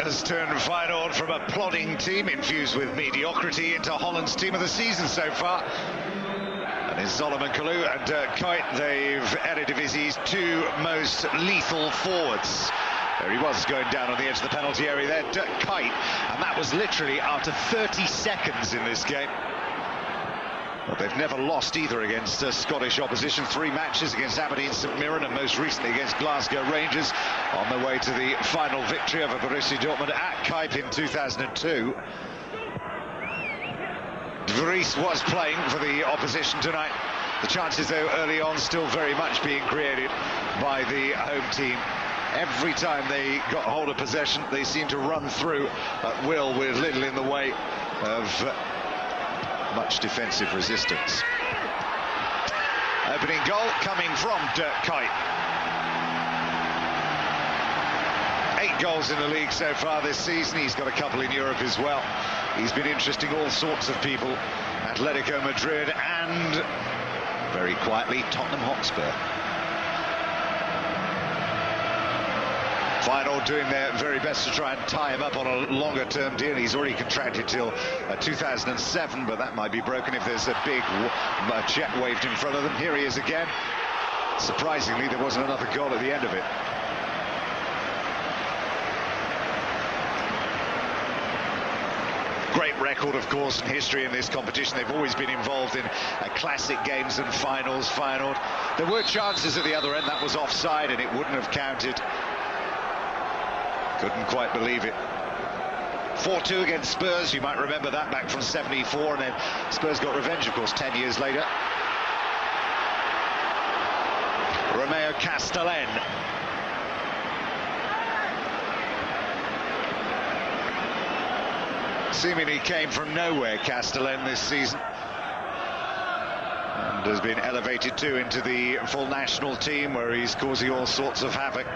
has turned Feyenoord from a plodding team infused with mediocrity into Holland's team of the season so far. And in Solomon Kalou and Kuyt, they've Eredivisie's two most lethal forwards. There he was going down on the edge of the penalty area there, Kuyt, and that was literally after 30 seconds in this game. But they've never lost either against Scottish opposition. 3 matches against Aberdeen, St Mirren, and most recently against Glasgow Rangers, on their way to the final victory over Borussia Dortmund at Kuyt in 2002. De Vries was playing for the opposition tonight. The chances, though, early on still very much being created by the home team. Every time they got hold of possession, they seemed to run through at will with little in the way of much defensive resistance. Opening goal coming from Kuyt. 8 goals in the league so far this season. He's got a couple in Europe as well. He's been interesting all sorts of people. Atletico Madrid and, very quietly, Tottenham Hotspur. Feyenoord doing their very best to try and tie him up on a longer-term deal. He's already contracted till 2007, but that might be broken if there's a big check waved in front of them. Here he is again. Surprisingly, there wasn't another goal at the end of it. Great record, of course, and history in this competition. They've always been involved in classic games and finals. Feyenoord. There were chances at the other end. That was offside, and it wouldn't have counted. Couldn't quite believe it. 4-2 against Spurs, you might remember that back from '74, and then Spurs got revenge, of course, 10 years later. Romeo Castellén. Seemingly came from nowhere, Castellén, this season. And has been elevated too into the full national team, where he's causing all sorts of havoc.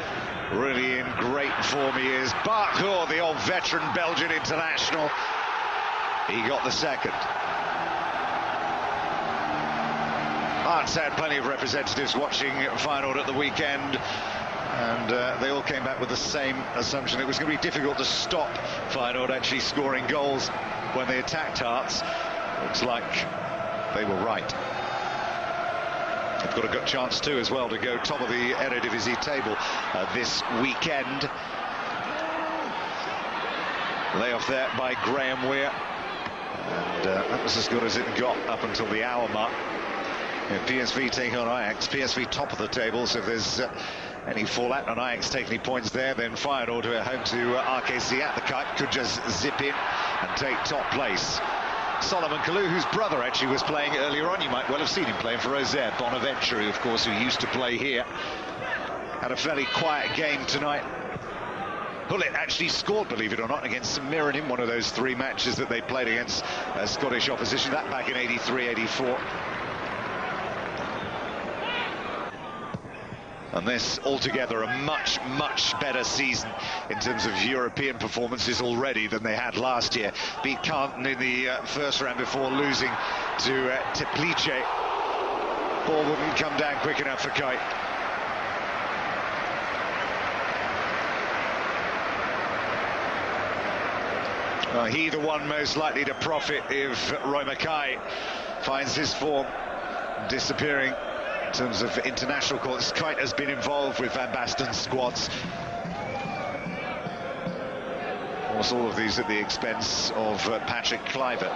Really in great form he is. Goor, the old veteran Belgian international, he got the second. Hearts had plenty of representatives watching Feyenoord at the weekend, and they all came back with the same assumption. It was going to be difficult to stop Feyenoord actually scoring goals when they attacked Hearts. Looks like they were right. They've got a good chance too as well to go top of the Eredivisie table this weekend. Layoff there by Graham Weir, and that was as good as it got up until the hour mark. PSV taking on Ajax. PSV top of the table, so if there's any fallout on Ajax taking any points there, then Feyenoord, who are home to RKC at the Kuyt, could just zip in and take top place. Solomon Kalou, whose brother actually was playing earlier on, you might well have seen him playing for Auxerre. Bonaventure, of course, who used to play here, had a fairly quiet game tonight. Gullit actually scored, believe it or not, against St Mirren in one of those 3 matches that they played against Scottish opposition, that back in '83-84. And this, altogether, a much, much better season in terms of European performances already than they had last year. Beat Canton in the first round before losing to Teplice. Ball wouldn't come down quick enough for Kuyt. He the one most likely to profit if Roy Mackay finds his form disappearing. In terms of international calls, Kuyt has been involved with Van Basten's squads. Almost all of these at the expense of Patrick Kluivert.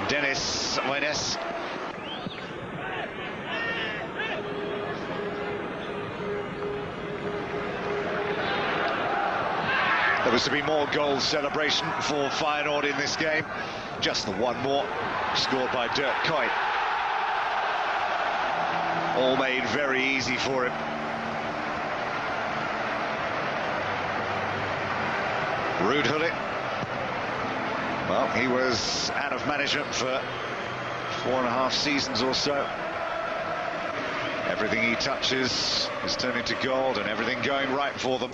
Dennis Weines. There was to be more goal celebration for Feyenoord in this game. Just the one more, scored by Dirk Kuyt. All made very easy for him. Ruud Gullit. Well, he was out of management for 4.5 seasons or so. Everything he touches is turning to gold, and everything going right for them.